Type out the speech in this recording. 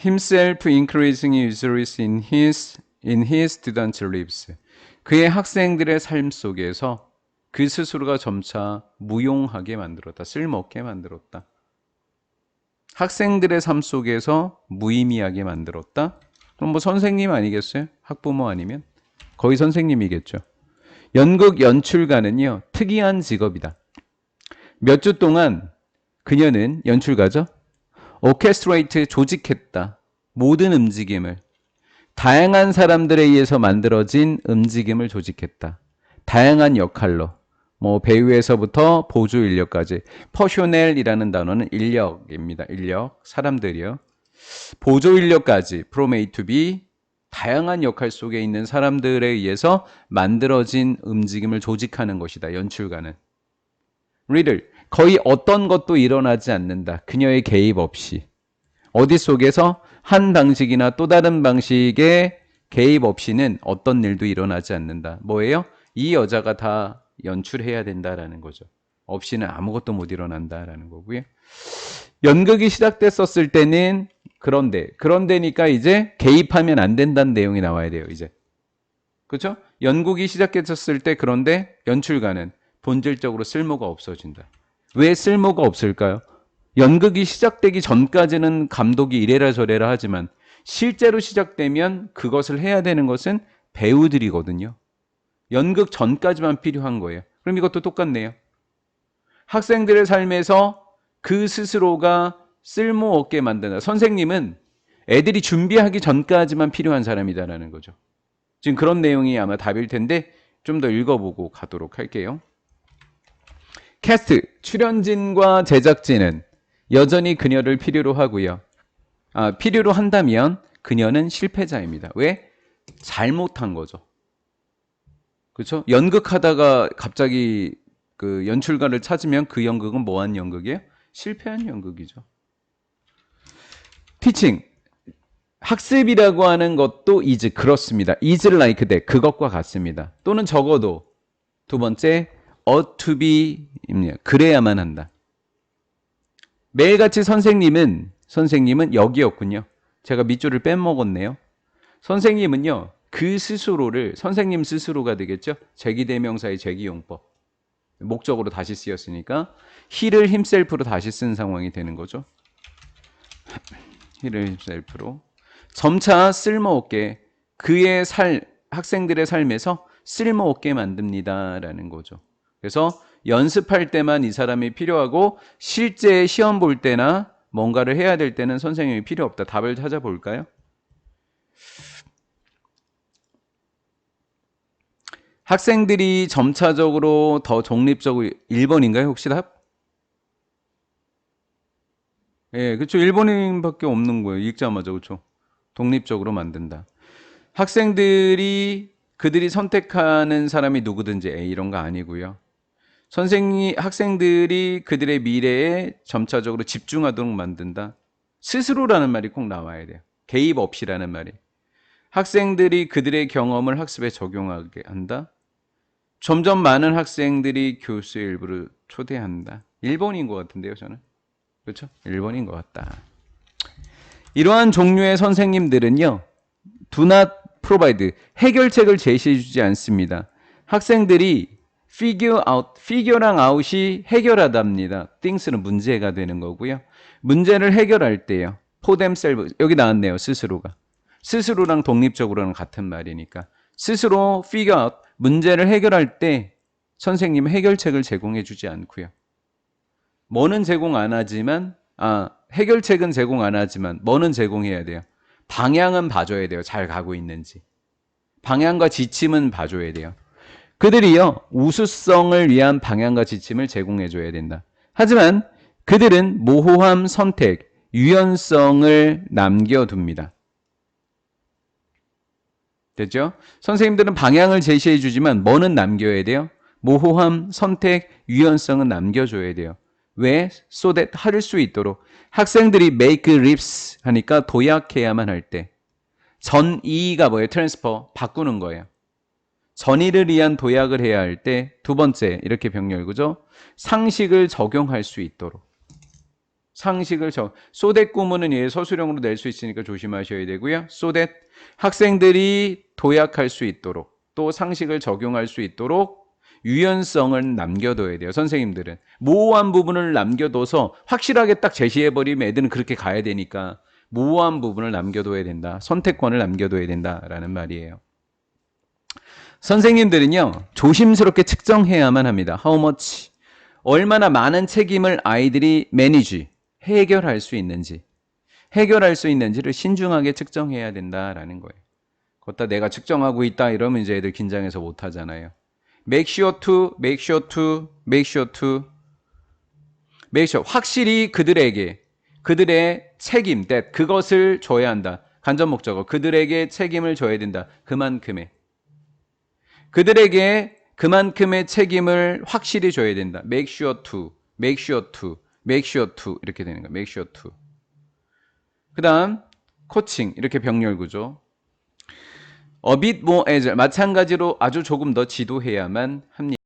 himself increasing users in his students' lives. 그의 학생들의 삶 속에서 그 스스로가 점차 무용하게 만들었다. 쓸모없게 만들었다. 학생들의 삶 속에서 무의미하게 만들었다. 그럼 뭐 선생님 아니겠어요? 학부모 아니면? 거의 선생님이겠죠. 연극 연출가는요, 특이한 직업이다. 몇 주 동안 그녀는 연출가죠. 오케스트레이트 조직했다. 모든 움직임을. 다양한 사람들에 의해서 만들어진 움직임을 조직했다. 다양한 역할로. 뭐 배우에서부터 보조 인력까지. 퍼쇼넬이라는 단어는 인력입니다. 인력, 사람들이요. 보조 인력까지. from A to B. 다양한 역할 속에 있는 사람들에 의해서 만들어진 움직임을 조직하는 것이다. 연출가는. 리들, 거의 어떤 것도 일어나지 않는다. 그녀의 개입 없이. 어디 속에서 한 방식이나 또 다른 방식의 개입 없이는 어떤 일도 일어나지 않는다. 뭐예요? 이 여자가 다 연출해야 된다라는 거죠. 없이는 아무것도 못 일어난다라는 거고요. 연극이 시작됐었을 때는 그런데니까 이제 개입하면 안 된다는 내용이 나와야 돼요. 이제. 그렇죠? 연극이 시작됐었을 때 그런데 연출가는 본질적으로 쓸모가 없어진다. 왜 쓸모가 없을까요? 연극이 시작되기 전까지는 감독이 이래라 저래라 하지만 실제로 시작되면 그것을 해야 되는 것은 배우들이거든요. 연극 전까지만 필요한 거예요. 그럼 이것도 똑같네요. 학생들의 삶에서 그 스스로가 쓸모없게 만든다. 선생님은 애들이 준비하기 전까지만 필요한 사람이다라는 거죠. 지금 그런 내용이 아마 답일 텐데 좀 더 읽어보고 가도록 할게요. 캐스트, 출연진과 제작진은 여전히 그녀를 필요로 하고요. 필요로 한다면 그녀는 실패자입니다. 왜? 잘못한 거죠. 그렇죠? 연극하다가 갑자기 그 연출가를 찾으면 그 연극은 뭐한 연극이에요? 실패한 연극이죠. 티칭, 학습이라고 하는 것도 is 그렇습니다. is like that, 그것과 같습니다. 또는 적어도 두 번째, ought to be입니다. 그래야만 한다. 매일같이 선생님은 여기였군요. 제가 밑줄을 빼먹었네요. 선생님은요, 그 스스로를, 선생님 스스로가 되겠죠? 제기대명사의 제기용법. 목적으로 다시 쓰였으니까 he를 himself로 다시 쓴 상황이 되는 거죠. he를 himself로. 점차 쓸모없게 그의 학생들의 삶에서 쓸모없게 만듭니다라는 거죠. 그래서 연습할 때만 이 사람이 필요하고 실제 시험 볼 때나 뭔가를 해야 될 때는 선생님이 필요 없다. 답을 찾아볼까요? 학생들이 점차적으로 더 독립적으로 1번인가요? 혹시 답? 예, 그렇죠. 1번밖에 없는 거예요. 읽자마자 그렇죠. 독립적으로 만든다. 그들이 선택하는 사람이 누구든지 이런 거 아니고요. 학생들이 그들의 미래에 점차적으로 집중하도록 만든다. 스스로라는 말이 꼭 나와야 돼요. 개입 없이라는 말이. 학생들이 그들의 경험을 학습에 적용하게 한다. 점점 많은 학생들이 교수의 일부를 초대한다. 1번인 것 같은데요, 저는. 그렇죠? 1번인 것 같다. 이러한 종류의 선생님들은요, do not provide, 해결책을 제시해주지 않습니다. 학생들이 figure랑 out이 해결하답니다. things는 문제가 되는 거고요. 문제를 해결할 때요. for themselves, 여기 나왔네요. 스스로가. 스스로랑 독립적으로는 같은 말이니까. 스스로 figure out, 문제를 해결할 때 선생님은 해결책을 제공해 주지 않고요. 뭐는 제공 안 하지만, 해결책은 제공 안 하지만 뭐는 제공해야 돼요? 방향은 봐줘야 돼요. 잘 가고 있는지. 방향과 지침은 봐줘야 돼요. 그들이요, 우수성을 위한 방향과 지침을 제공해줘야 된다. 하지만 그들은 모호함, 선택, 유연성을 남겨둡니다. 됐죠? 선생님들은 방향을 제시해주지만 뭐는 남겨야 돼요? 모호함, 선택, 유연성은 남겨줘야 돼요. 왜? So that 할 수 있도록. 학생들이 make leaps 하니까 도약해야만 할 때. 전이가 뭐예요? transfer, 바꾸는 거예요. 전의를 위한 도약을 해야 할 때 두 번째 이렇게 병렬구죠. 상식을 적용할 수 있도록. 상식을 so that 구문은 얘 서술형으로 낼 수 있으니까 조심하셔야 되고요. so that 학생들이 도약할 수 있도록 또 상식을 적용할 수 있도록 유연성을 남겨둬야 돼요. 선생님들은 모호한 부분을 남겨둬서 확실하게 딱 제시해버리면 애들은 그렇게 가야 되니까 모호한 부분을 남겨둬야 된다. 선택권을 남겨둬야 된다라는 말이에요. 선생님들은요, 조심스럽게 측정해야만 합니다. How much? 얼마나 많은 책임을 아이들이 manage, 해결할 수 있는지를 신중하게 측정해야 된다라는 거예요. 걷다 내가 측정하고 있다 이러면 이제 애들 긴장해서 못 하잖아요. make sure 확실히 그들의 책임, that 그것을 줘야 한다. 간접 목적어 그들에게 책임을 져야 된다. 그들에게 그만큼의 책임을 확실히 줘야 된다. make sure to 이렇게 되는 거야. make sure to. 그다음 코칭 이렇게 병렬 구조. a bit more as 마찬가지로 아주 조금 더 지도해야만 합니다.